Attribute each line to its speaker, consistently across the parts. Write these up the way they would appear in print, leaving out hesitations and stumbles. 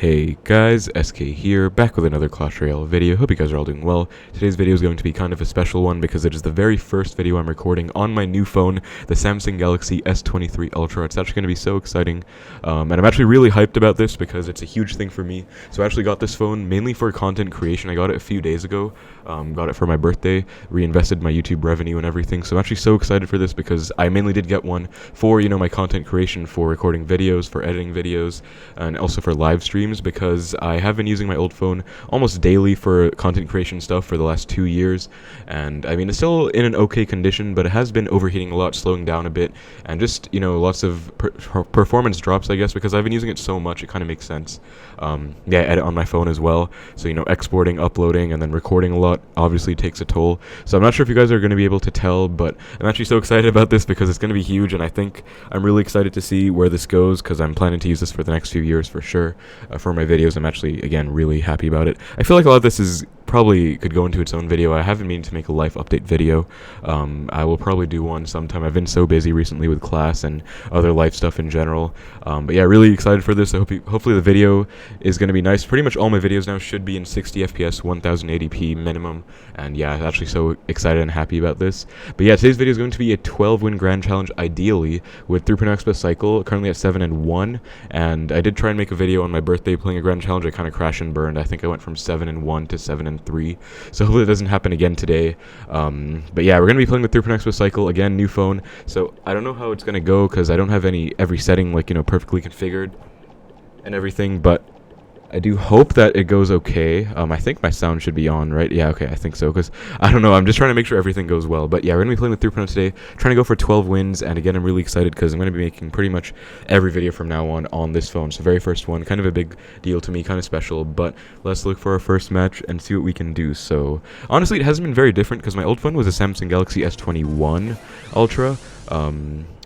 Speaker 1: Hey guys, SK here, back with another Clash Royale video. Hope you guys are all doing well. Today's video is going to be kind of a special one because it is the very first video I'm recording on my new phone, the Samsung Galaxy S23 Ultra. It's actually going to be so exciting, and I'm actually really hyped about this because it's a huge thing for me. So I actually got this phone mainly for content creation. I got it a few days ago, got it for my birthday, reinvested my YouTube revenue and everything. So I'm actually so excited for this because I mainly did get one for, my content creation, for recording videos, for editing videos, and also for live streams, because I have been using my old phone almost daily for content creation stuff for the last 2 years, and I mean, it's still in an okay condition, but it has been overheating a lot, slowing down a bit, and just lots of performance drops, I guess, because I've been using it so much. It kind of makes sense. I edit on my phone as well, so exporting, uploading, and then recording a lot obviously takes a toll. So I'm not sure if you guys are going to be able to tell, but I'm actually so excited about this because it's going to be huge, and I think I'm really excited to see where this goes, because I'm planning to use this for the next few years for sure. For my videos, I'm actually, again, really happy about it. I feel like a lot of this is probably could go into its own video. I haven't meaning to make a life update video. I will probably do one sometime. I've been so busy recently with class and other life stuff in general. But yeah, really excited for this. I hope hopefully the video is going to be nice. Pretty much all my videos now should be in 60 FPS, 1080p minimum. And yeah, I'm actually so excited and happy about this. But yeah, today's video is going to be a 12-win grand challenge, ideally, with 3.0 Xbow cycle, currently at 7-1. And I did try and make a video on my birthday playing a grand challenge. I kind of crashed and burned. I think I went from 7-1 to 7-3. So hopefully it doesn't happen again today. But yeah, we're going to be playing with 3.0 Xbow cycle, again, new phone. So I don't know how it's going to go because I don't have every setting perfectly configured and everything, but I do hope that it goes okay. I think my sound should be on, right? Yeah, okay, I think so, because I don't know, I'm just trying to make sure everything goes well. But yeah, we're going to be playing with 3.0 today, trying to go for 12 wins, and again, I'm really excited because I'm going to be making pretty much every video from now on this phone. So very first one, kind of a big deal to me, kind of special, but let's look for our first match and see what we can do. So honestly, it hasn't been very different because my old phone was a Samsung Galaxy S21 Ultra.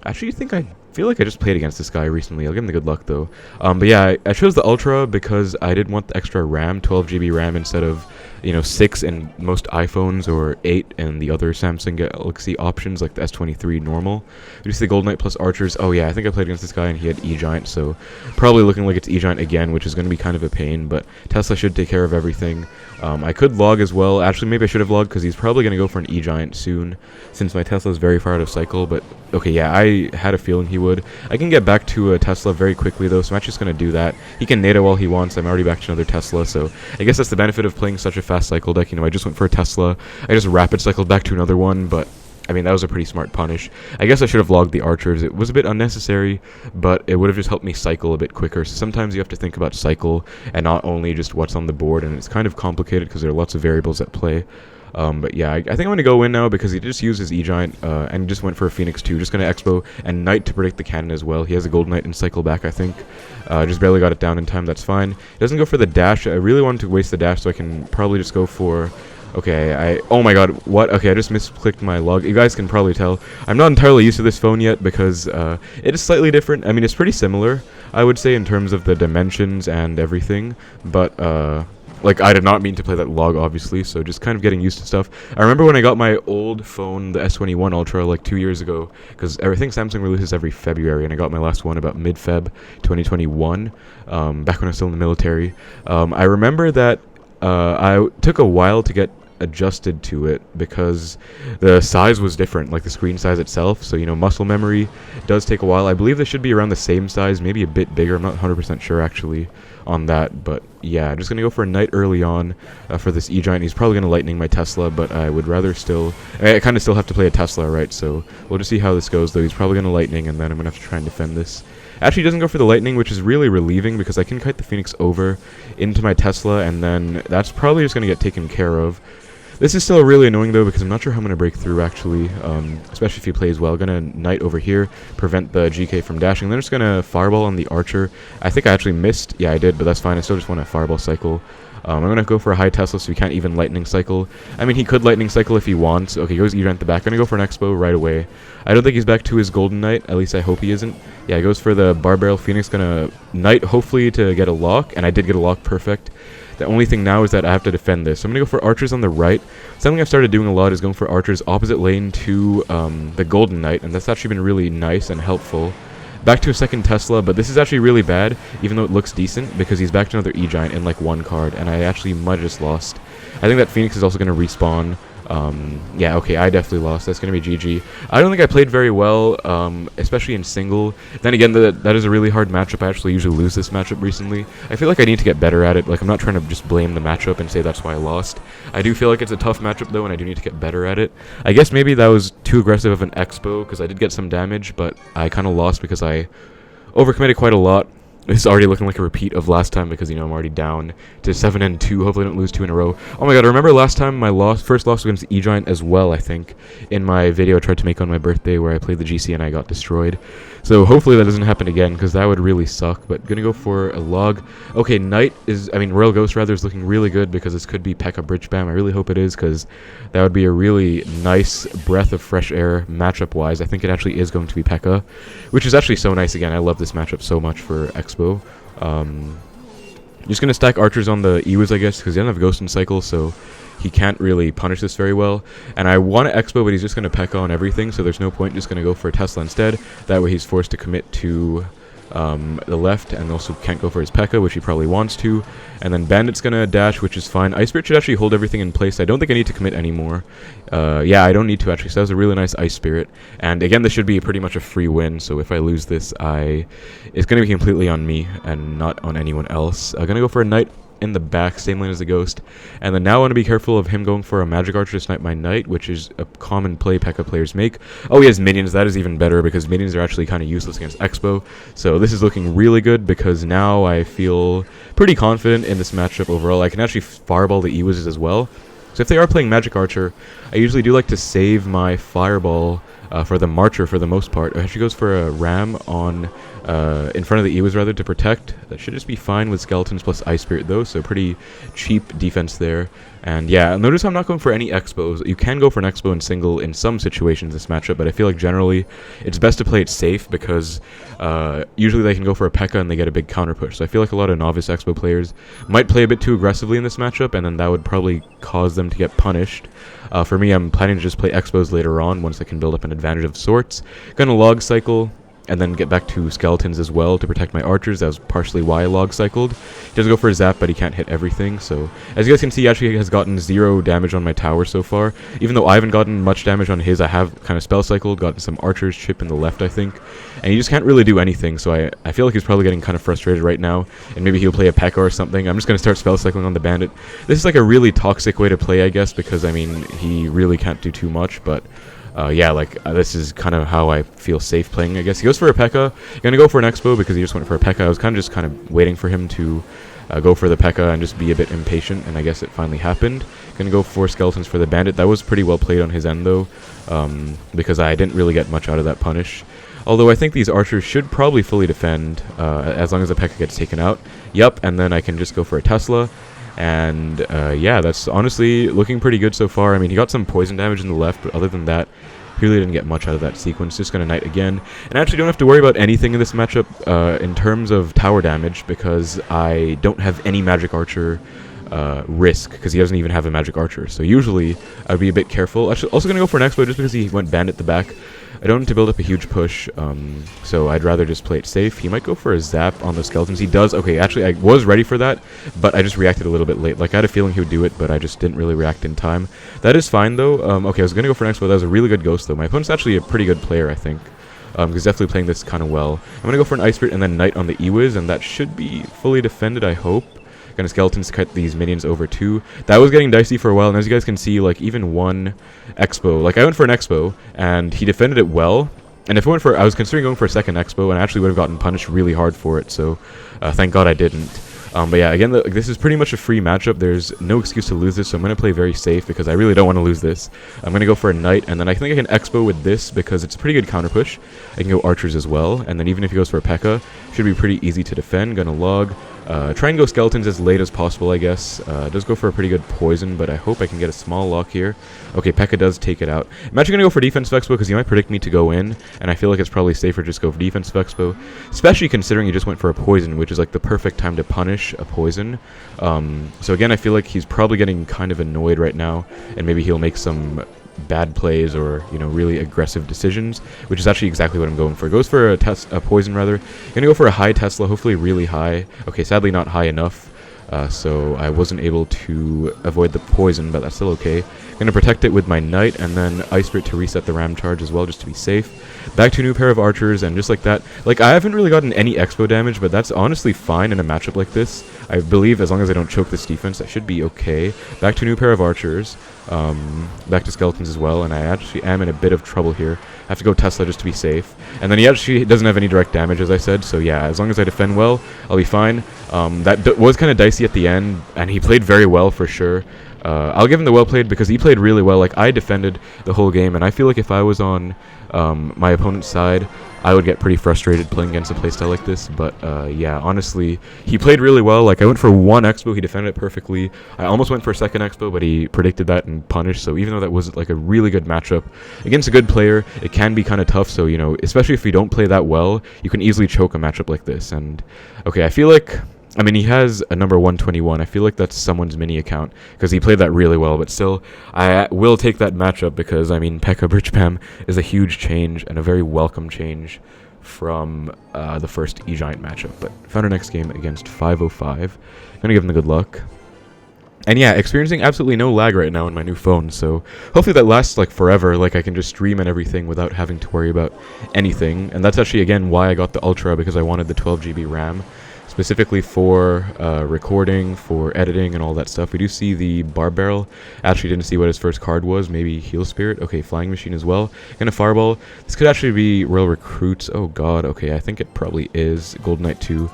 Speaker 1: Actually, I feel like I just played against this guy recently. I'll give him the good luck though. But yeah, I chose the Ultra because I did want the extra RAM, 12 GB RAM instead of 6 in most iPhones, or 8 in the other Samsung Galaxy options like the S23 normal. You see the Golden Knight plus Archers. Oh yeah, I think I played against this guy and he had E-Giant, so probably looking like it's E-Giant again, which is going to be kind of a pain, but Tesla should take care of everything. I could log as well. Actually, maybe I should have logged because he's probably going to go for an E-Giant soon, since my Tesla is very far out of cycle. But okay, yeah, I had a feeling he would. I can get back to a Tesla very quickly though, so I'm actually just going to do that. He can NATO while he wants. I'm already back to another Tesla, so I guess that's the benefit of playing such a fast cycle deck. I just went for a Tesla. I just rapid cycled back to another one, but I mean, that was a pretty smart punish. I guess I should have logged the Archers. It was a bit unnecessary, but it would have just helped me cycle a bit quicker. So sometimes you have to think about cycle and not only just what's on the board, and it's kind of complicated because there are lots of variables at play. But yeah, I think I'm going to go in now because he just used his E-Giant and just went for a Phoenix 2. Just going to Expo and Knight to predict the cannon as well. He has a Golden Knight and cycle back, I think. Just barely got it down in time. That's fine. He doesn't go for the dash. I really wanted to waste the dash, so I can probably just go for... Okay, oh my god, what? Okay, I just misclicked my log. You guys can probably tell. I'm not entirely used to this phone yet because it is slightly different. I mean, it's pretty similar, I would say, in terms of the dimensions and everything, but I did not mean to play that log, obviously, so just kind of getting used to stuff. I remember when I got my old phone, the S21 Ultra, like 2 years ago, because I think Samsung releases every February, and I got my last one about mid-Feb 2021, back when I was still in the military. I remember that I took a while to get adjusted to it because the size was different, like the screen size itself. So muscle memory does take a while. I believe they should be around the same size, maybe a bit bigger. I'm not 100% sure actually on that, but yeah, I'm just gonna go for a Knight early on for this E-Giant. He's probably gonna lightning my Tesla, but I would rather I kind of still have to play a Tesla, right? So we'll just see how this goes though. He's probably gonna lightning, and then I'm gonna have to try and defend this. Actually, he doesn't go for the lightning, which is really relieving because I can kite the Phoenix over into my Tesla, and then that's probably just going to get taken care of. This is still really annoying, though, because I'm not sure how I'm going to break through, actually, especially if he plays well. I'm going to Knight over here, prevent the GK from dashing. Then I'm just going to Fireball on the Archer. I think I actually missed. Yeah, I did, but that's fine. I still just want to Fireball cycle. I'm going to go for a high Tesla so he can't even lightning cycle. I mean, he could lightning cycle if he wants. Okay, he goes E-Giant at the back. I'm going to go for an Expo right away. I don't think he's back to his Golden Knight. At least I hope he isn't. Yeah, he goes for the Barbarrel Phoenix. Going to Knight, hopefully, to get a lock. And I did get a lock. Perfect. The only thing now is that I have to defend this. So I'm going to go for Archers on the right. Something I've started doing a lot is going for Archers opposite lane to the Golden Knight. And that's actually been really nice and helpful. Back to a second Tesla, but this is actually really bad, even though it looks decent, because he's back to another E-Giant in like one card, and I actually might have just lost. I think that Phoenix is also going to respawn. Yeah, okay, I definitely lost. That's going to be GG. I don't think I played very well, especially in single. Then again, that is a really hard matchup. I actually usually lose this matchup recently. I feel like I need to get better at it. Like, I'm not trying to just blame the matchup and say that's why I lost. I do feel like it's a tough matchup, though, and I do need to get better at it. I guess maybe that was too aggressive of an Xbow, because I did get some damage, but I kind of lost because I overcommitted quite a lot. This is already looking like a repeat of last time because, you know, I'm already down to 7-2. Hopefully I don't lose 2 in a row. Oh my god, I remember last time my first loss was against E-Giant as well, I think. In my video I tried to make on my birthday where I played the GC and I got destroyed. So hopefully that doesn't happen again because that would really suck. But gonna go for a log. Okay, Royal Ghost rather is looking really good because this could be P.E.K.K.A Bridgespam. I really hope it is because that would be a really nice breath of fresh air matchup-wise. I think it actually is going to be P.E.K.K.A, which is actually so nice again. I love this matchup so much for Xbow. Just gonna stack archers on the Ewas, I guess, because he doesn't have Ghost and Cycle, so he can't really punish this very well. And I want to Xbow, but he's just gonna P.E.K.K.A on everything, so there's no point. Just gonna go for a Tesla instead. That way he's forced to commit to the left, and also can't go for his P.E.K.K.A, which he probably wants to. And then Bandit's gonna dash, which is fine. Ice Spirit should actually hold everything in place. I don't think I need to commit anymore. Yeah, I don't need to actually. So that was a really nice Ice Spirit. And again, this should be pretty much a free win. So if I lose this, it's gonna be completely on me and not on anyone else. I'm gonna go for a Knight in the back, same lane as the Ghost. And then now I want to be careful of him going for a Magic Archer to snipe my Knight, which is a common play P.E.K.K.A players make. Oh, he has minions. That is even better because minions are actually kind of useless against Xbow. So this is looking really good because now I feel pretty confident in this matchup overall. I can actually fireball the Ewas as well. So if they are playing Magic Archer, I usually do like to save my fireball for the Marcher for the most part. It actually goes for a Ram on in front of the Ewas rather to protect. That should just be fine with Skeletons plus Ice Spirit though, so pretty cheap defense there. And yeah, notice I'm not going for any Xbows. You can go for an Xbow in single in some situations this matchup, but I feel like generally it's best to play it safe because usually they can go for a P.E.K.K.A and they get a big counter push. So I feel like a lot of novice Xbow players might play a bit too aggressively in this matchup, and then that would probably cause them to get punished. For me, I'm planning to just play Xbows later on once I can build up an advantage of sorts. Gonna log cycle and then get back to Skeletons as well to protect my archers. That was partially why I log cycled. He does go for a zap, but he can't hit everything. So as you guys can see, he actually has gotten 0 damage on my tower so far. Even though I haven't gotten much damage on his, I have kind of spell cycled, gotten some archers chip in the left, I think. And he just can't really do anything, so I feel like he's probably getting kind of frustrated right now, and maybe he'll play a P.E.K.K.A or something. I'm just going to start spell cycling on the Bandit. This is like a really toxic way to play, I guess, because, I mean, he really can't do too much, but yeah, like, this is kind of how I feel safe playing, I guess. He goes for a P.E.K.K.A. Gonna go for an Xbow because he just went for a P.E.K.K.A. I was kind of waiting for him to go for the P.E.K.K.A and just be a bit impatient, and I guess it finally happened. Gonna go for Skeletons for the Bandit. That was pretty well played on his end, though, because I didn't really get much out of that punish. Although I think these archers should probably fully defend as long as the P.E.K.K.A gets taken out. Yep, and then I can just go for a Tesla. And yeah, that's honestly looking pretty good so far. I mean, he got some poison damage in the left, but other than that, he really didn't get much out of that sequence. Just gonna Knight again. And I actually don't have to worry about anything in this matchup in terms of tower damage because I don't have any Magic Archer risk because he doesn't even have a Magic Archer. So usually I'd be a bit careful. Actually, also gonna go for an Xbow just because he went Bandit the back. I don't need to build up a huge push, so I'd rather just play it safe. He might go for a zap on the Skeletons. He does. Okay, actually, I was ready for that, but I just reacted a little bit late. Like, I had a feeling he would do it, but I just didn't really react in time. That is fine, though. Okay, I was going to go for an Xbow. That was a really good Ghost, though. My opponent's actually a pretty good player, I think. He's definitely playing this kind of well. I'm going to go for an Ice Spirit and then Knight on the Ewas, and that should be fully defended, I hope. Gonna Skeletons to cut these minions over too. That was getting dicey for a while, and as you guys can see, like, even one Xbow. Like, I went for an Xbow, and he defended it well. And if I went for, I was considering going for a second Xbow, and I actually would have gotten punished really hard for it, so thank God I didn't. But yeah, again, this is pretty much a free matchup. There's no excuse to lose this, so I'm going to play very safe because I really don't want to lose this. I'm going to go for a Knight, and then I think I can Xbow with this because it's a pretty good counter push. I can go Archers as well, and then even if he goes for a P.E.K.K.A, should be pretty easy to defend. Gonna log. Try and go Skeletons as late as possible, I guess. Does go for a pretty good poison, but I hope I can get a small lock here. Okay, P.E.K.K.A does take it out. I'm actually going to go for Defensive Expo because he might predict me to go in, and I feel like it's probably safer to just go for Defensive Expo, especially considering he just went for a poison, which is like the perfect time to punish a poison. So again, I feel like he's probably getting kind of annoyed right now, and maybe he'll make some bad plays or, you know, really aggressive decisions, which is actually exactly what I'm going for. Goes for a poison rather. Gonna go for a high Tesla, hopefully really high. Okay, sadly not high enough. So I wasn't able to avoid the poison, but that's still okay. Gonna protect it with my knight, and then Ice Spirit to reset the ram charge as well, just to be safe. Back to a new pair of archers, and just like that, like, I haven't really gotten any expo damage, but that's honestly fine in a matchup like this. I believe as long as I don't choke this defense, that should be okay. Back to a new pair of archers. Back to skeletons as well, and I actually am in a bit of trouble here. I have to go Tesla just to be safe. And then he actually doesn't have any direct damage, as I said, so yeah, as long as I defend well, I'll be fine. That was kind of dicey at the end, and he played very well for sure. I'll give him the well played because he played really well. Like, I defended the whole game, and I feel like if I was on my opponent's side, I would get pretty frustrated playing against a playstyle like this. But yeah, honestly, he played really well. Like, I went for one expo, he defended it perfectly. I almost went for a second expo, but he predicted that and punished. So even though that was like a really good matchup against a good player, it can be kind of tough. So, you know, especially if you don't play that well, you can easily choke a matchup like this. And okay, I feel like, I mean, he has a number 121. I feel like that's someone's mini account because he played that really well. But still, I will take that matchup because, I mean, P.E.K.K.A Bridgespam is a huge change and a very welcome change from the first E-Giant matchup. But found our next game against 505. Gonna give him the good luck. And yeah, experiencing absolutely no lag right now on my new phone, so hopefully that lasts like forever, like I can just stream and everything without having to worry about anything. And that's actually, again, why I got the Ultra, because I wanted the 12 GB RAM. Specifically for recording, for editing, and all that stuff. We do see the Barb Barrel. Actually didn't see what his first card was. Maybe Heal Spirit. Okay, Flying Machine as well. And a Fireball. This could actually be Royal Recruits. Oh god, okay, I think it probably is. Golden Knight 2.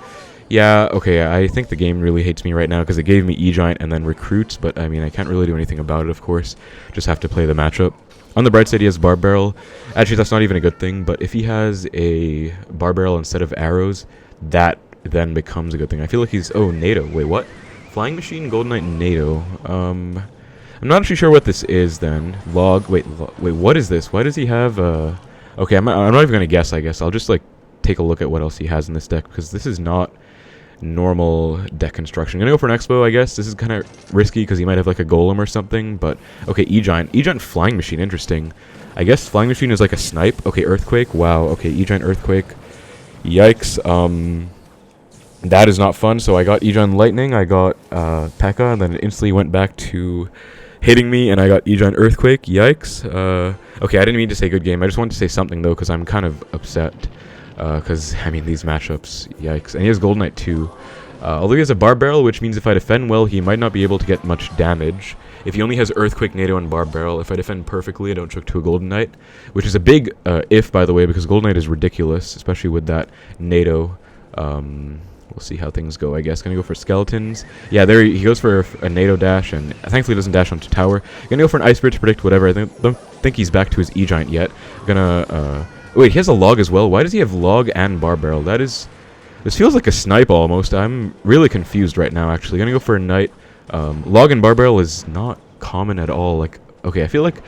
Speaker 1: Yeah, okay, I think the game really hates me right now because it gave me E-Giant and then Recruits, but I mean, I can't really do anything about it, of course. Just have to play the matchup. On the bright side, he has Barb Barrel. Actually, that's not even a good thing, but if he has a Barb Barrel instead of arrows, that then becomes a good thing. I feel like he's... Oh, NATO. Wait, what? Flying Machine, Golden Knight, NATO. I'm not actually sure what this is then. Log... Wait, what is this? Why does he have... Okay, I'm not even going to guess, I guess. I'll just, like, take a look at what else he has in this deck, because this is not normal deck construction. I'm going to go for an Expo, I guess. This is kind of risky, because he might have, like, a Golem or something, but... Okay, E-Giant. E-Giant Flying Machine, interesting. I guess Flying Machine is, like, a snipe. Okay, Earthquake. Wow, okay, E-Giant Earthquake. Yikes. That is not fun, so I got E-Giant Lightning, I got P.E.K.K.A, and then it instantly went back to hitting me, and I got E-Giant Earthquake. Yikes. Okay, I didn't mean to say good game. I just wanted to say something, though, because I'm kind of upset. Because, I mean, these matchups, yikes. And he has Golden Knight, too. Although he has a Barb Barrel, which means if I defend well, he might not be able to get much damage. If he only has Earthquake, NATO, and Barb Barrel, if I defend perfectly, I don't choke to a Golden Knight. Which is a big if, by the way, because Golden Knight is ridiculous, especially with that NATO. We'll see how things go, I guess. Gonna go for skeletons. Yeah, there he goes for a NATO dash, and thankfully doesn't dash onto tower. Gonna go for an Ice Spirit to predict whatever. I don't think he's back to his E-Giant yet. Gonna, wait, he has a Log as well. Why does he have Log and Barb Barrel? That is... This feels like a snipe almost. I'm really confused right now, actually. Gonna go for a Knight. Log and Barb Barrel is not common at all. Like, okay, I feel like...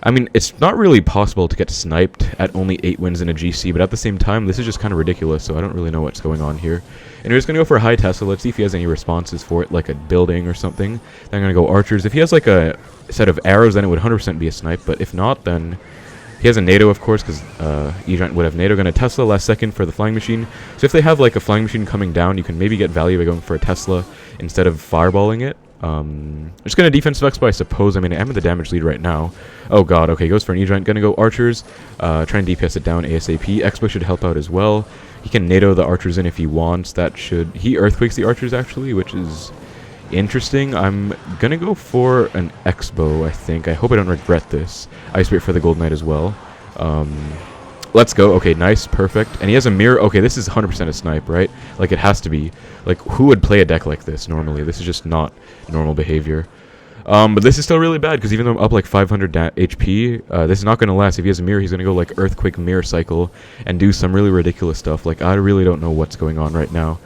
Speaker 1: I mean, it's not really possible to get sniped at only 8 wins in a GC, but at the same time, this is just kind of ridiculous, so I don't really know what's going on here. And we're just going to go for a high Tesla. Let's see if he has any responses for it, like a building or something. Then I'm going to go archers. If he has like a set of arrows, then it would 100% be a snipe, but if not, then... He has a NATO, of course, because E-Giant would have NATO. Going to Tesla last second for the Flying Machine. So if they have like a Flying Machine coming down, you can maybe get value by going for a Tesla instead of fireballing it. Just going to defensive expo, I suppose. I mean, I'm in the damage lead right now. Oh god, okay, goes for an E-Giant. Going to go archers. Try and DPS it down ASAP. Expo should help out as well. He can NATO the archers in if he wants. That should... He earthquakes the archers, actually, which is interesting. I'm going to go for an Expo, I think. I hope I don't regret this. Ice Spirit for the Golden Knight as well. Let's go. Okay, nice, perfect. And he has a mirror. Okay, this is 100% a snipe, right? Like, it has to be. Like, who would play a deck like this normally? This is just not normal behavior. But this is still really bad, because even though I'm up like 500 HP, this is not going to last. If he has a mirror, he's going to go like Earthquake Mirror Cycle and do some really ridiculous stuff. Like, I really don't know what's going on right now.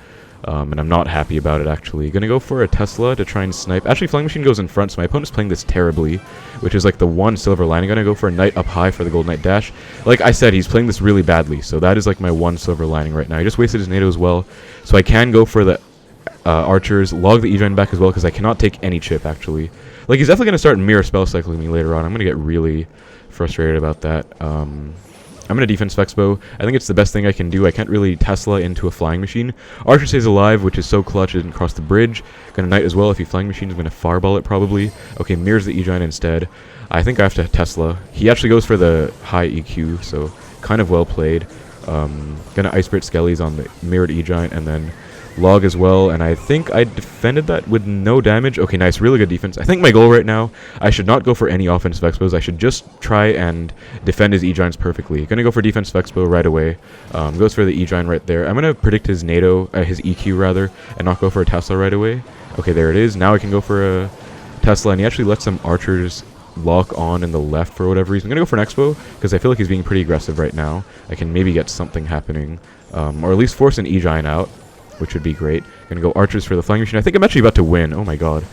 Speaker 1: And I'm not happy about it, actually. Gonna go for a Tesla to try and snipe. Actually, Flying Machine goes in front, so my opponent's playing this terribly, which is like the one silver lining. Gonna go for a Knight up high for the Golden Knight dash. Like I said, he's playing this really badly, so that is like my one silver lining right now. He just wasted his NATO as well, so I can go for the archers, log the E-Giant back as well, because I cannot take any chip, actually. Like, he's definitely going to start mirror spell cycling me later on. I'm going to get really frustrated about that. I'm going to defense Xbow. I think it's the best thing I can do. I can't really Tesla into a flying machine. Archer stays alive, which is so clutch. It didn't cross the bridge. Gonna Knight as well. If he flying machine, is going to fireball it probably. Okay, mirrors the E-Giant instead. I think I have to Tesla. He actually goes for the high EQ, so kind of well played. Gonna Ice Spirit Skellies on the mirrored E-Giant, and then log as well, and I think I defended that with no damage. Okay, nice, really good defense. I think my goal right now, I should not go for any offensive expos. I should just try and defend his E-Giants perfectly. Gonna go for defensive expo right away. Goes for the E-Giant right there. I'm gonna predict his NATO, his EQ rather, and not go for a Tesla right away. Okay, there it is. Now I can go for a Tesla, and he actually lets some archers lock on in the left for whatever reason. I'm gonna go for an expo because I feel like he's being pretty aggressive right now. I can maybe get something happening, or at least force an E-Giant out, which would be great. Gonna go archers for the flying machine. I think I'm actually about to win. Oh my god.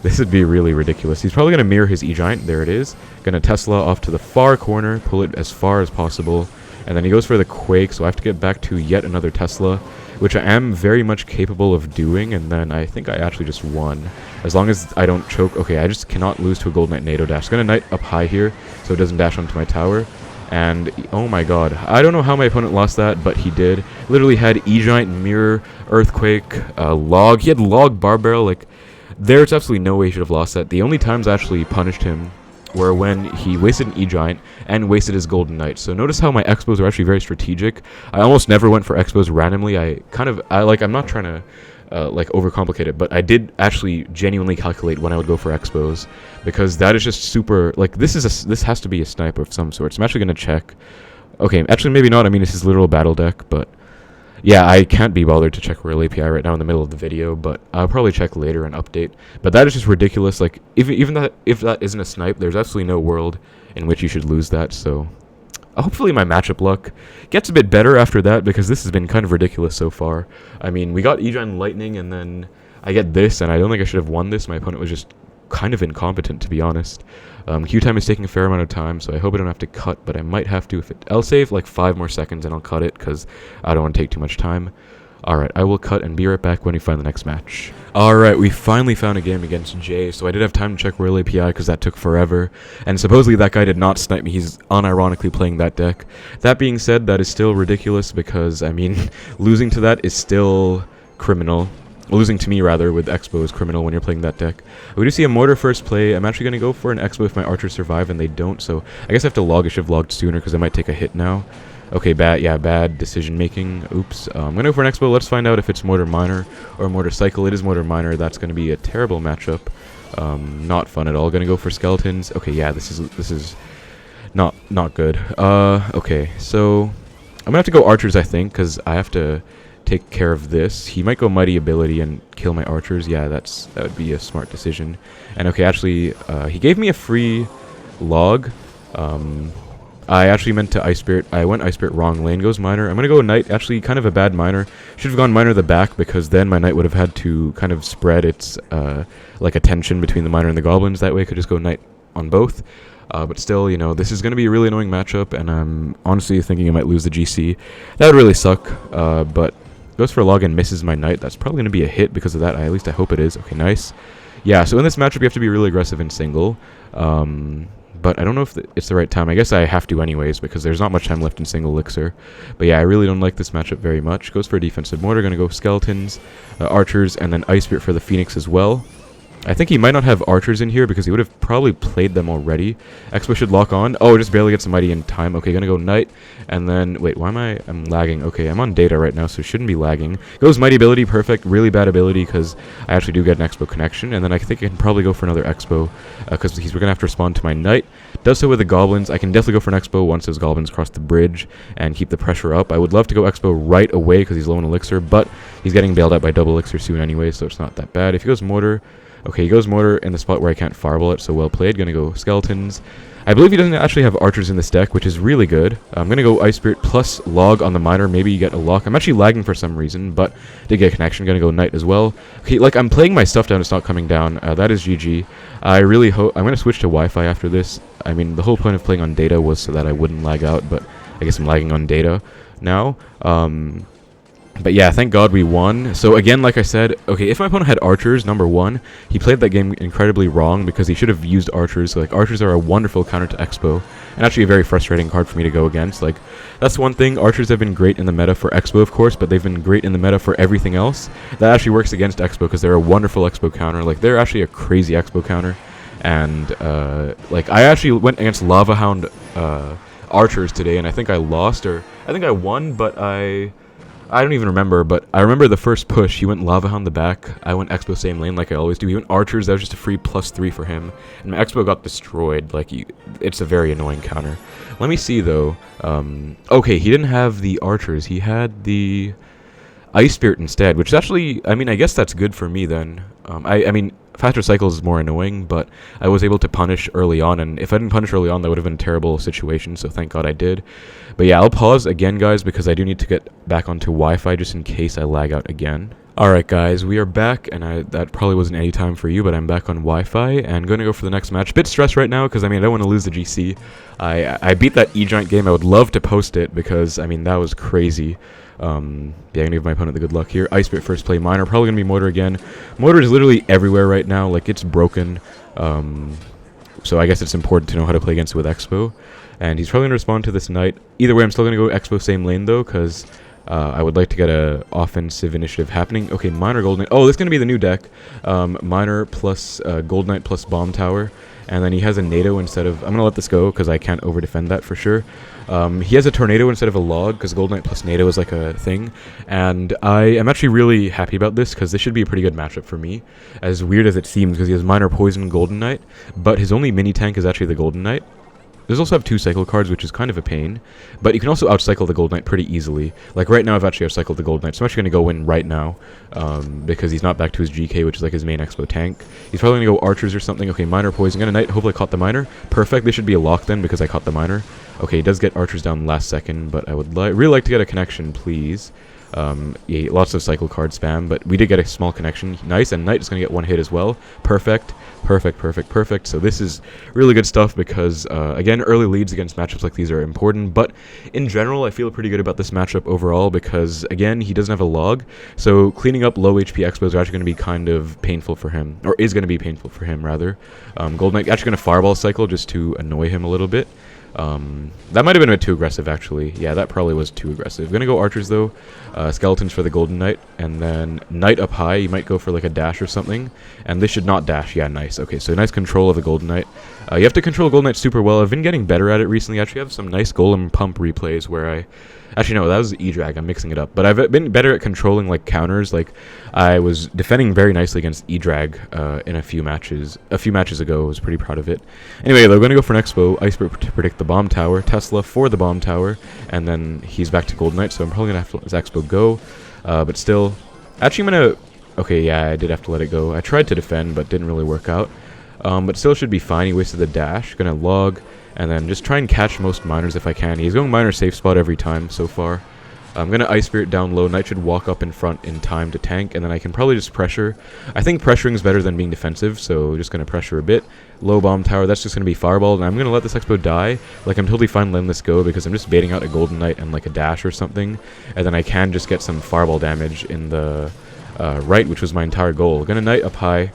Speaker 1: This would be really ridiculous. He's probably gonna mirror his E-Giant. There it is. Gonna Tesla off to the far corner, pull it as far as possible. And then he goes for the Quake, so I have to get back to yet another Tesla, which I am very much capable of doing, and then I think I actually just won. As long as I don't choke. Okay, I just cannot lose to a Gold Knight NATO dash. Gonna Knight up high here, so it doesn't dash onto my tower. And, oh my god, I don't know how my opponent lost that, but he did. Literally had E-Giant, Mirror, Earthquake, Log. He had Log, Bar Barrel, like, there's absolutely no way he should have lost that. The only times I actually punished him were when he wasted an E-Giant and wasted his Golden Knight. So notice how my expos are actually very strategic. I almost never went for expos randomly. I'm not trying to like overcomplicate it, but I did actually genuinely calculate when I would go for expos, because that is just super, like, this has to be a sniper of some sort. So I'm actually going to check. Okay, actually maybe not. I mean, this is literal battle deck, but yeah, I can't be bothered to check Royale API right now in the middle of the video, but I'll probably check later and update. But that is just ridiculous. Like, even that, if that isn't a snipe, there's absolutely no world in which you should lose that. So hopefully my matchup luck gets a bit better after that, because this has been kind of ridiculous so far. I mean, we got E-Gen Lightning, and then I get this, and I don't think I should have won this. My opponent was just kind of incompetent, to be honest. Queue time is taking a fair amount of time, so I hope I don't have to cut, but I might have to. I'll save like 5 more seconds and I'll cut it, because I don't want to take too much time. Alright, I will cut and be right back when we find the next match. Alright, we finally found a game against Jay, so I did have time to check Royale API because that took forever. And supposedly that guy did not snipe me, he's unironically playing that deck. That being said, that is still ridiculous because, I mean, losing to that is still criminal. Losing to me, rather, with Expo is criminal when you're playing that deck. We do see a Mortar first play. I'm actually going to go for an Expo if my archers survive, and they don't, so I guess I have to log. I should have logged sooner because I might take a hit now. Okay, bad decision making. Oops. I'm going to go for an Expo. Let's find out if it's Mortar Minor or Mortar Cycle. It is Mortar Minor. That's going to be a terrible matchup. Not fun at all. Going to go for Skeletons. Okay, yeah, this is not good. Okay, so I'm going to have to go Archers, I think, because I have to take care of this. He might go Mighty Ability and kill my archers. Yeah, that would be a smart decision. And okay, actually, he gave me a free log. I actually meant to Ice Spirit. I went Ice Spirit wrong. Lane goes Miner. I'm going to go Knight. Actually, kind of a bad Miner. Should have gone Miner the back, because then my Knight would have had to kind of spread its like attention between the Miner and the Goblins. That way I could just go Knight on both. But still, you know, this is going to be a really annoying matchup, and I'm honestly thinking I might lose the GC. That would really suck, but goes for a log and misses my Knight. That's probably going to be a hit because of that. At least I hope it is. Okay, nice. Yeah, so in this matchup, you have to be really aggressive in single. But I don't know if it's the right time. I guess I have to anyways, because there's not much time left in single elixir. But yeah, I really don't like this matchup very much. Goes for a defensive Mortar. Going to go Skeletons, Archers, and then Ice Spirit for the Phoenix as well. I think he might not have archers in here because he would have probably played them already. Expo should lock on. Oh, it just barely gets a mighty in time. Okay, gonna go Knight. And then, wait, why am I'm lagging? Okay, I'm on data right now, so it shouldn't be lagging. Goes Mighty Ability, perfect. Really bad ability because I actually do get an Expo connection. And then I think I can probably go for another Expo because we're gonna have to respond to my Knight. Does so with the Goblins. I can definitely go for an Expo once those Goblins cross the bridge and keep the pressure up. I would love to go Expo right away because he's low in elixir, but he's getting bailed out by double elixir soon anyway, so it's not that bad. If he goes Mortar, okay, he goes Mortar in the spot where I can't fireball it, so well played. Gonna go Skeletons. I believe he doesn't actually have archers in this deck, which is really good. I'm gonna go Ice Spirit plus log on the Miner. Maybe you get a lock. I'm actually lagging for some reason, but did get a connection. Gonna go Knight as well. Okay, like, I'm playing my stuff down. It's not coming down. That is GG. I really hope... I'm gonna switch to Wi-Fi after this. I mean, the whole point of playing on data was so that I wouldn't lag out, but I guess I'm lagging on data now. But yeah, thank God we won. So again, like I said, okay, if my opponent had archers, number one, he played that game incredibly wrong because he should have used archers. So, like, archers are a wonderful counter to Xbow, and actually a very frustrating card for me to go against. Like, that's one thing. Archers have been great in the meta for Xbow, of course, but they've been great in the meta for everything else. That actually works against Xbow because they're a wonderful Xbow counter. Like, they're actually a crazy Xbow counter. And, like, I actually went against Lava Hound archers today, and I think I lost, or I think I won, but I don't even remember, but I remember the first push, he went Lava Hound the back, I went Expo same lane like I always do, he went Archers, that was just a free +3 for him, and my Expo got destroyed, like, it's a very annoying counter. Let me see, though, okay, he didn't have the Archers, he had the Ice Spirit instead, which is actually, I mean, I guess that's good for me then. I mean, faster cycles is more annoying, but I was able to punish early on, and if I didn't punish early on, that would have been a terrible situation, so thank God I did. But yeah, I'll pause again, guys, because I do need to get back onto Wi-Fi just in case I lag out again. Alright guys, we are back, and that probably wasn't any time for you, but I'm back on Wi-Fi, and going to go for the next match. Bit stressed right now, because I mean, I don't want to lose the GC. I beat that E-Giant game, I would love to post it, because, I mean, that was crazy. Yeah, I'm gonna give my opponent the good luck here. Ice Spirit first play, Miner, probably gonna be Mortar again. Mortar is literally everywhere right now, like, it's broken. So I guess it's important to know how to play against it with Expo. And he's probably gonna respond to this Knight. Either way, I'm still gonna go Expo same lane though, because I would like to get a offensive initiative happening. Okay, Miner Gold Knight. Oh, this is gonna be the new deck. Miner plus Gold Knight plus Bomb Tower. And then he has a NATO instead of... I'm going to let this go because I can't over-defend that for sure. He has a Tornado instead of a Log because Gold Knight plus NATO is like a thing. And I am actually really happy about this because this should be a pretty good matchup for me. As weird as it seems because he has Minor Poison Golden Knight. But his only mini-tank is actually the Golden Knight. There's also have 2 cycle cards, which is kind of a pain. But you can also outcycle the Gold Knight pretty easily. Like right now, I've actually outcycled the Gold Knight, so I'm actually going to go in right now. Because he's not back to his GK, which is like his main Expo tank. He's probably going to go Archers or something. Okay, Minor Poison. Gonna Knight. Hopefully I caught the Minor. Perfect. This should be a lock then, because I caught the Minor. Okay, he does get Archers down last second, but I would really like to get a connection, please. Yeah, lots of cycle card spam, but we did get a small connection. Nice, and Knight is going to get 1 hit as well. Perfect. Perfect, perfect, perfect. So this is really good stuff because, again, early leads against matchups like these are important. But in general, I feel pretty good about this matchup overall because, again, he doesn't have a log. So cleaning up low HP Expos are actually going to be kind of painful for him. Or is going to be painful for him, rather. Gold Knight actually going to Fireball cycle just to annoy him a little bit. That might have been a bit too aggressive, actually. Yeah, that probably was too aggressive. Gonna go Archers, though. Skeletons for the Golden Knight. And then Knight up high. You might go for, like, a dash or something. And this should not dash. Yeah, nice. Okay, so nice control of the Golden Knight. You have to control Golden Knight super well. I've been getting better at it recently. I actually have some nice Golem pump replays where I... Actually, no, that was E-Drag. I'm mixing it up. But I've been better at controlling, like, counters. Like, I was defending very nicely against E-Drag in a few matches. A few matches ago, I was pretty proud of it. Anyway, they're going to go for an Expo. Ice Spirit to predict the Bomb Tower. Tesla for the Bomb Tower. And then he's back to Golden Knight, so I'm probably going to have to let this Expo go. But still... Actually, I'm going to... Okay, yeah, I did have to let it go. I tried to defend, but didn't really work out. But still should be fine. He wasted the dash. Going to log... And then just try and catch most miners if I can. He's going miner safe spot every time so far. I'm going to Ice Spirit down low. Knight should walk up in front in time to tank. And then I can probably just pressure. I think pressuring is better than being defensive. So just going to pressure a bit. Low Bomb Tower. That's just going to be Fireball. And I'm going to let this Expo die. Like, I'm totally fine letting this go because I'm just baiting out a Golden Knight and like a dash or something. And then I can just get some Fireball damage in the right, which was my entire goal. Going to Knight up high.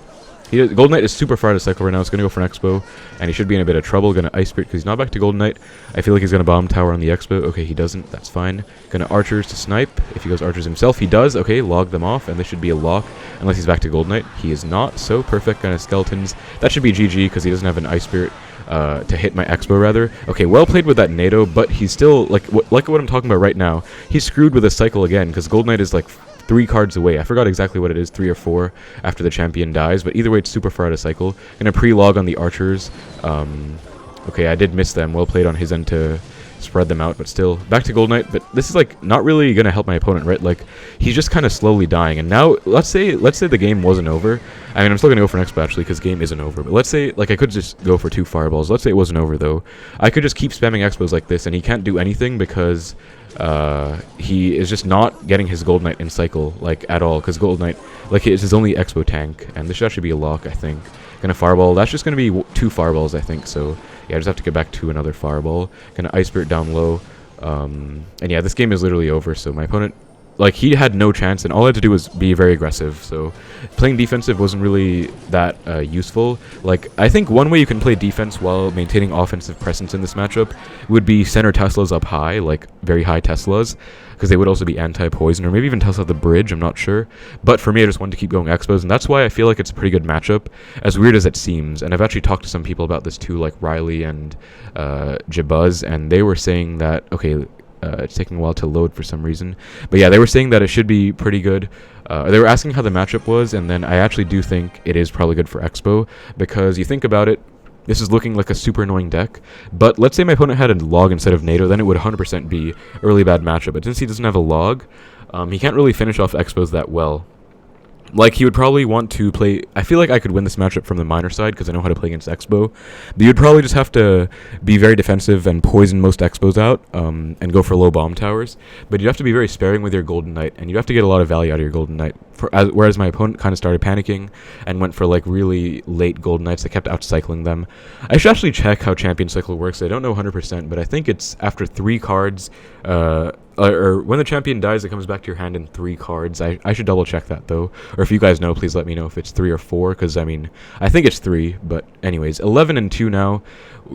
Speaker 1: Golden Knight is super far to cycle right now. It's going to go for an Expo, and he should be in a bit of trouble. Going to Ice Spirit because he's not back to Golden Knight. I feel like he's going to Bomb Tower on the Expo. Okay, he doesn't. That's fine. Going to Archers to snipe. If he goes Archers himself, he does. Okay, log them off, and this should be a lock unless he's back to Golden Knight. He is not, so perfect. Going to Skeletons. That should be GG because he doesn't have an Ice Spirit to hit my Expo, rather. Okay, well played with that NATO, but he's still, like what I'm talking about right now, he's screwed with a cycle again because Golden Knight is, like, 3 cards away. I forgot exactly what it is, 3 or 4 after the champion dies, but either way it's super far out of cycle. Gonna pre-log on the Archers. Okay, I did miss them. Well played on his end to spread them out, but still back to Gold Knight. But this is like not really gonna help my opponent, right? Like he's just kind of slowly dying. And now let's say the game wasn't over. I mean, I'm still gonna go for an Expo actually because game isn't over. But let's say like I could just go for 2 fireballs. Let's say it wasn't over though. I could just keep spamming Expos like this, and he can't do anything because he is just not getting his Gold Knight in cycle like at all. Because Gold Knight like it's his only Expo tank, and this should actually be a lock, I think. Gonna fireball. That's just gonna be 2 fireballs, I think. So yeah, I just have to get back to another fireball. Gonna Ice Spirit down low. And yeah, this game is literally over. So my opponent like, he had no chance, and all I had to do was be very aggressive. So playing defensive wasn't really that useful. Like, I think one way you can play defense while maintaining offensive presence in this matchup would be center Teslas up high, like very high Teslas, because they would also be anti-poison, or maybe even Tesla the bridge, I'm not sure. But for me, I just wanted to keep going Xbows, and that's why I feel like it's a pretty good matchup, as weird as it seems. And I've actually talked to some people about this too, like Riley and Jabuz, and they were saying that, okay, it's taking a while to load for some reason. But yeah, they were saying that it should be pretty good. They were asking how the matchup was, and then I actually do think it is probably good for Expo, because you think about it, this is looking like a super annoying deck, but let's say my opponent had a log instead of NATO, then it would 100% be a really bad matchup. But since he doesn't have a log, he can't really finish off Expos that well. Like, he would probably want to play... I feel like I could win this matchup from the minor side because I know how to play against Expo. But you'd probably just have to be very defensive and poison most Expos out and go for low bomb towers. But you'd have to be very sparing with your Golden Knight, and you'd have to get a lot of value out of your Golden Knight. Whereas my opponent kind of started panicking and went for, like, really late Golden Knights that kept outcycling them. I should actually check how Champion Cycle works. I don't know 100%, but I think it's after 3 cards... or when the champion dies, it comes back to your hand in 3 cards. I should double check that though. Or if you guys know, please let me know if it's 3 or 4, because I mean, I think it's 3. But anyways, 11-2 now.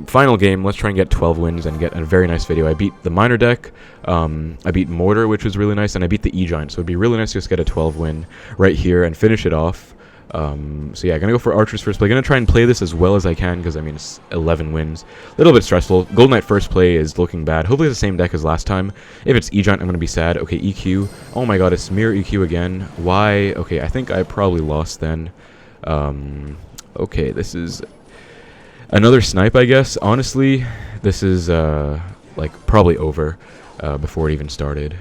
Speaker 1: Final game. Let's try and get 12 wins and get a very nice video. I beat the minor deck. I beat Mortar, which was really nice, and I beat the E-Giant. So it'd be really nice to just get a 12 win right here and finish it off. So yeah, gonna go for Archer's first play. Gonna try and play this as well as I can, because I mean, it's 11 wins. A little bit stressful. Golden Knight first play is looking bad. Hopefully it's the same deck as last time. If it's E-Giant, I'm gonna be sad. Okay, EQ. Oh my god, it's mirror EQ again. Why? Okay, I think I probably lost then. Okay, this is another snipe, I guess. Honestly, this is like probably over before it even started.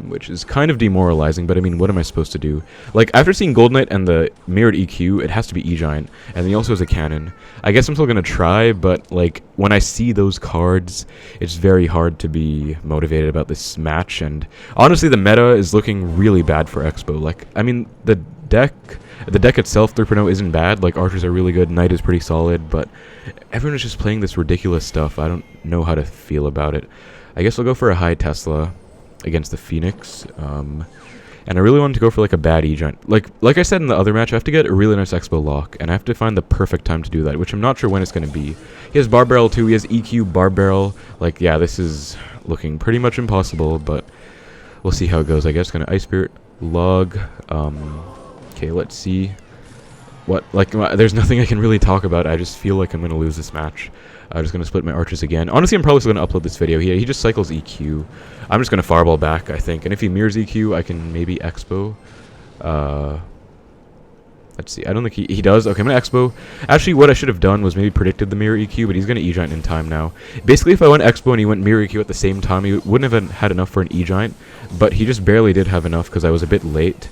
Speaker 1: Which is kind of demoralizing, but I mean, what am I supposed to do? Like, after seeing Golden Knight and the mirrored EQ, it has to be E-Giant, and then he also has a cannon. I guess I'm still gonna try, but, like, when I see those cards, it's very hard to be motivated about this match, and honestly, the meta is looking really bad for Expo. Like, I mean, the deck itself, 3.0, isn't bad. Like, Archers are really good, Knight is pretty solid, but everyone is just playing this ridiculous stuff. I don't know how to feel about it. I guess I'll go for a high Tesla against the Phoenix, and I really wanted to go for like a bad E-Giant. Like I said in the other match, I have to get a really nice Expo lock, and I have to find the perfect time to do that, which I'm not sure when it's going to be. He has Bar Barrel too, he has EQ, Bar Barrel. Like, yeah, this is looking pretty much impossible, but we'll see how it goes. I guess going to Ice Spirit, log. Okay, let's see. What, like, there's nothing I can really talk about. I just feel like I'm going to lose this match. I'm just going to split my Archers again. Honestly, I'm probably still going to upload this video. He just cycles EQ. I'm just going to Fireball back, I think. And if he mirrors EQ, I can maybe Expo. Let's see. I don't think he does. Okay, I'm going to Expo. Actually, what I should have done was maybe predicted the mirror EQ, but he's going to E-Giant in time now. Basically, if I went Expo and he went mirror EQ at the same time, he wouldn't have had enough for an E-Giant. But he just barely did have enough because I was a bit late.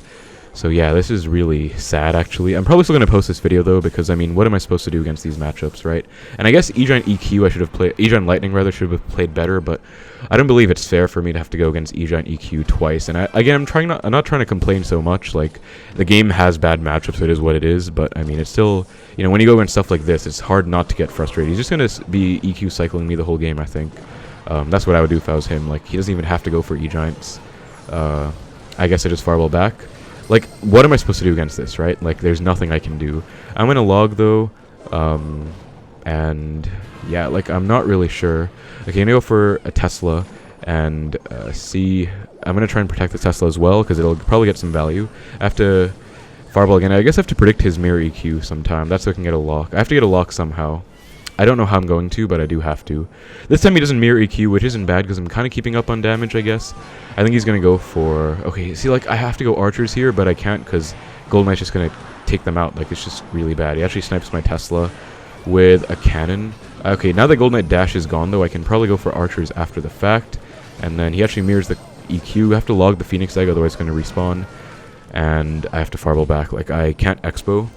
Speaker 1: So yeah, this is really sad, actually. I'm probably still going to post this video, though, because, I mean, what am I supposed to do against these matchups, right? And I guess E-Giant EQ I should have played... E-Giant Lightning, rather, should have played better, but I don't believe it's fair for me to have to go against E-Giant EQ twice. And again, I'm not trying to complain so much. Like, the game has bad matchups, so it is what it is, but, I mean, it's still... You know, when you go against stuff like this, it's hard not to get frustrated. He's just going to be EQ cycling me the whole game, I think. That's what I would do if I was him. Like, he doesn't even have to go for E-Giants. I guess I just Fireball back. Like, what am I supposed to do against this, right? Like, there's nothing I can do. I'm going to log, though, and, yeah, like, I'm not really sure. Okay, I'm going to go for a Tesla, and, see... I'm going to try and protect the Tesla as well, because it'll probably get some value. I have to Fireball again. I guess I have to predict his mirror EQ sometime. That's so I can get a lock. I have to get a lock somehow. I don't know how I'm going to, but I do have to. This time he doesn't mirror EQ, which isn't bad, because I'm kind of keeping up on damage, I guess. I think he's going to go for... Okay, see, like, I have to go Archers here, but I can't, because Golden Knight's just going to take them out. Like, it's just really bad. He actually snipes my Tesla with a cannon. Okay, now that Golden Knight dash is gone, though, I can probably go for Archers after the fact. And then he actually mirrors the EQ. I have to log the Phoenix Egg, otherwise it's going to respawn. And I have to Fireball back. Like, I can't Expo.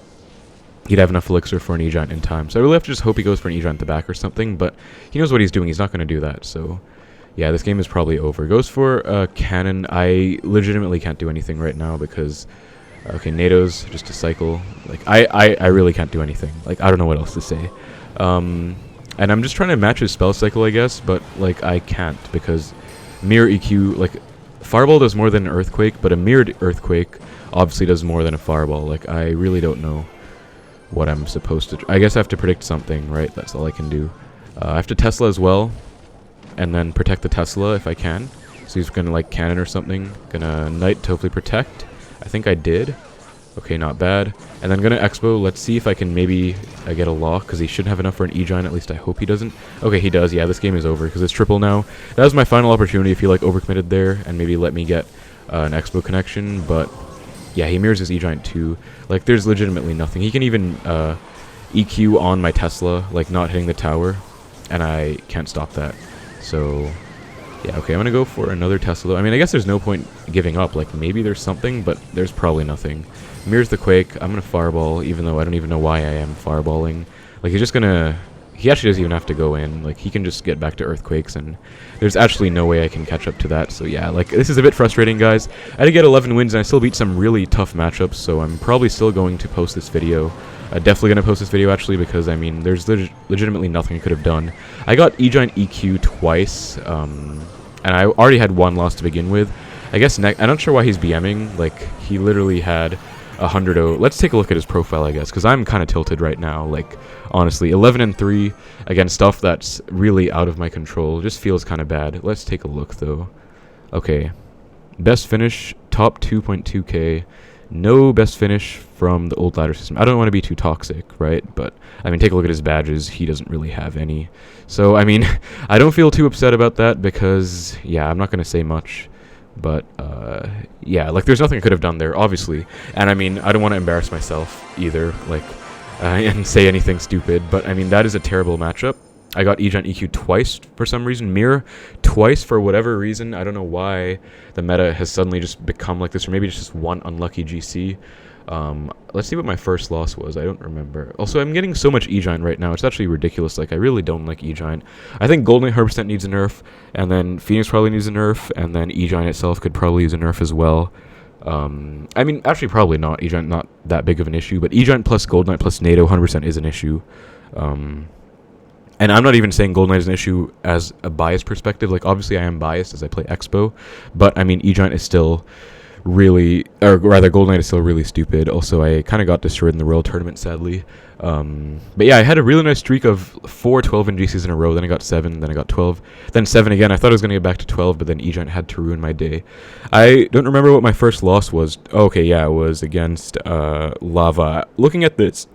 Speaker 1: He'd have enough elixir for an E-Giant in time. So I really have to just hope he goes for an E-Giant at the back or something, but he knows what he's doing. He's not going to do that, so... Yeah, this game is probably over. Goes for a cannon. I legitimately can't do anything right now because... Okay, NATO's just a cycle. Like, I really can't do anything. Like, I don't know what else to say. And I'm just trying to match his spell cycle, I guess, but, like, I can't because mirror EQ, like... Fireball does more than an Earthquake, but a mirrored Earthquake obviously does more than a Fireball. Like, I really don't know what I'm supposed to... I guess I have to predict something, right? That's all I can do. I have to Tesla as well, and then protect the Tesla if I can. So he's gonna, like, cannon or something. Gonna Knight to hopefully protect. I think I did. Okay, not bad. And then gonna Xbow. Let's see if I can maybe get a lock, because he should have enough for an E-Giant. At least I hope he doesn't. Okay, he does. Yeah, this game is over, because it's triple now. That was my final opportunity if he, like, overcommitted there, and maybe let me get an Xbow connection, but... yeah, he mirrors his E-Giant too. Like, there's legitimately nothing. He can even EQ on my Tesla, like, not hitting the tower, and I can't stop that. So, yeah, okay, I'm gonna go for another Tesla. I mean, I guess there's no point giving up. Like, maybe there's something, but there's probably nothing. Mirrors the Quake. I'm gonna Fireball, even though I don't even know why I am Fireballing. Like, he's just gonna... he actually doesn't even have to go in. Like, he can just get back to Earthquakes, and there's actually no way I can catch up to that. So, yeah, like, this is a bit frustrating, guys. I did get 11 wins, and I still beat some really tough matchups, so I'm probably still going to post this video. Definitely going to post this video, actually, because, I mean, there's legitimately nothing I could have done. I got E-Giant EQ twice, and I already had one loss to begin with. I guess I'm not sure why he's BMing. Like, he literally had 100-0. Let's take a look at his profile, I guess, because I'm kind of tilted right now. Like, honestly, 11-3 against stuff that's really out of my control. Just feels kind of bad. Let's take a look, though. Okay. Best finish, top 2.2K. No best finish from the old ladder system. I don't want to be too toxic, right? But, I mean, take a look at his badges. He doesn't really have any. So, I mean, I don't feel too upset about that because, yeah, I'm not going to say much. But, yeah, like, there's nothing I could have done there, obviously. And, I mean, I don't want to embarrass myself either, like, and say anything stupid. But, I mean, that is a terrible matchup. I got E-Giant EQ twice for some reason. Mirror twice for whatever reason. I don't know why the meta has suddenly just become like this, or maybe it's just one unlucky GC. Let's see what my first loss was. I don't remember. Also, I'm getting so much E-Giant right now. It's actually ridiculous. Like, I really don't like E-Giant. I think Golden 100% needs a nerf, and then Phoenix probably needs a nerf, and then E-Giant itself could probably use a nerf as well. I mean, actually, probably not. E-Giant not that big of an issue, but E-Giant plus Golden Knight plus NATO 100% is an issue. And I'm not even saying Golden Knight is an issue as a biased perspective. Like, obviously, I am biased as I play Xbow, but, I mean, E-Giant is still really, or rather, Golden Knight is still really stupid. Also, I kind of got destroyed in the Royal Tournament, sadly. But yeah, I had a really nice streak of 4 12-win GCs in a row. Then I got 7, then I got 12, then 7 again. I thought I was going to get back to 12, but then E-Giant had to ruin my day. I don't remember what my first loss was. Okay, yeah, it was against Lava. Looking at this,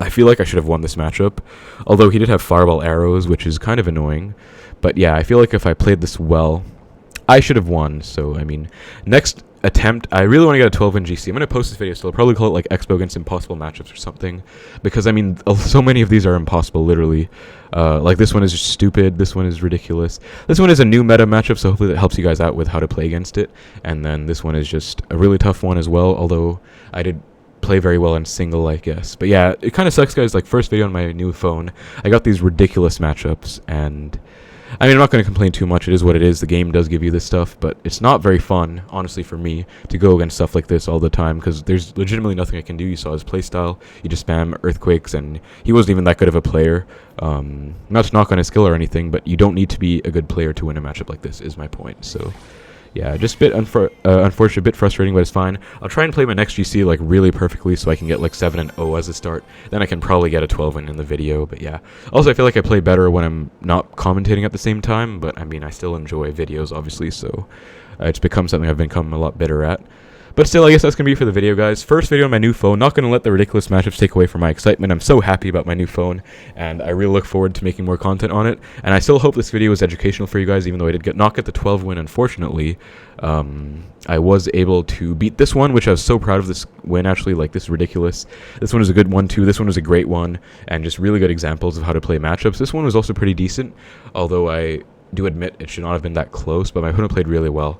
Speaker 1: I feel like I should have won this matchup, although he did have Fireball arrows, which is kind of annoying. But yeah, I feel like if I played this well, I should have won. So, I mean, next attempt, I really want to get a 12-win GC. I'm going to post this video, so I'll probably call it like Xbow against impossible matchups or something, because, I mean, so many of these are impossible, literally. Like, this one is just stupid, this one is ridiculous. This one is a new meta matchup, so hopefully that helps you guys out with how to play against it. And then this one is just a really tough one as well, although I did play very well in single, I guess. But yeah, it kind of sucks, guys. Like, first video on my new phone, I got these ridiculous matchups, and I mean, I'm not going to complain too much. It is what it is. The game does give you this stuff, but it's not very fun, honestly, for me to go against stuff like this all the time, because there's legitimately nothing I can do. You saw his playstyle. You just spam Earthquakes, and he wasn't even that good of a player. Not to knock on his skill or anything, but you don't need to be a good player to win a matchup like this, is my point. So yeah, just a bit unfortunate, a bit frustrating, but it's fine. I'll try and play my next GC like really perfectly so I can get like 7-0 as a start. Then I can probably get a 12-win in the video, but yeah. Also, I feel like I play better when I'm not commentating at the same time, but I mean, I still enjoy videos, obviously, so it's become something I've become a lot better at. But still, I guess that's going to be for the video, guys. First video on my new phone. Not going to let the ridiculous matchups take away from my excitement. I'm so happy about my new phone, and I really look forward to making more content on it. And I still hope this video was educational for you guys, even though I did not get the 12-win, unfortunately. I was able to beat this one, which I was so proud of this win, actually. Like, this is ridiculous. This one is a good one, too. This one was a great one, and just really good examples of how to play matchups. This one was also pretty decent, although I do admit it should not have been that close, but my opponent played really well.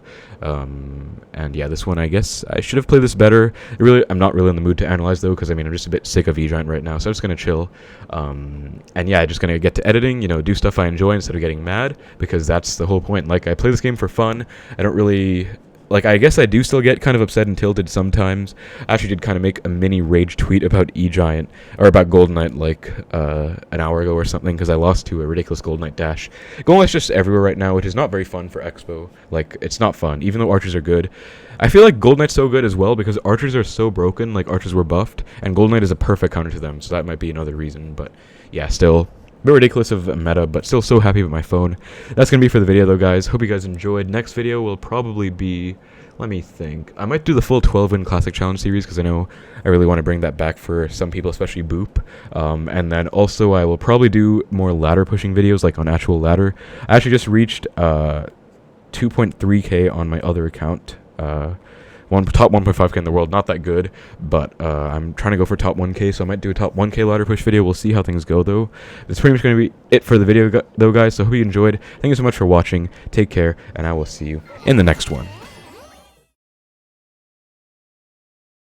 Speaker 1: And yeah, this one, I guess I should have played this better. I'm not really in the mood to analyze, though, because I mean, I'm just a bit sick of E-Giant right now, so I'm just gonna chill. And yeah, I'm just gonna get to editing, you know, do stuff I enjoy instead of getting mad, because that's the whole point. Like, I play this game for fun. I don't really like, I guess I do still get kind of upset and tilted sometimes. I actually did kind of make a mini rage tweet about E-Giant, or about Golden Knight, like, an hour ago or something, because I lost to a ridiculous Golden Knight dash. Golden Knight's just everywhere right now, which is not very fun for Xbow. Like, it's not fun, even though archers are good. I feel like Golden Knight's so good as well, because archers are so broken, like, archers were buffed, and Golden Knight is a perfect counter to them, so that might be another reason, but, yeah, still... bit ridiculous of a meta, but still so happy with my phone. That's going to be for the video, though, guys. Hope you guys enjoyed. Next video will probably be... let me think. I might do the full 12-win Classic Challenge series, because I know I really want to bring that back for some people, especially Boop. And then also I will probably do more ladder pushing videos, like on actual ladder. I actually just reached 2.3K on my other account. Top 1.5K in the world, not that good, but I'm trying to go for top 1K, so I might do a top 1K ladder push video. We'll see how things go, though. That's pretty much going to be it for the video, though, guys, so hope you enjoyed. Thank you so much for watching. Take care, and I will see you in the next one.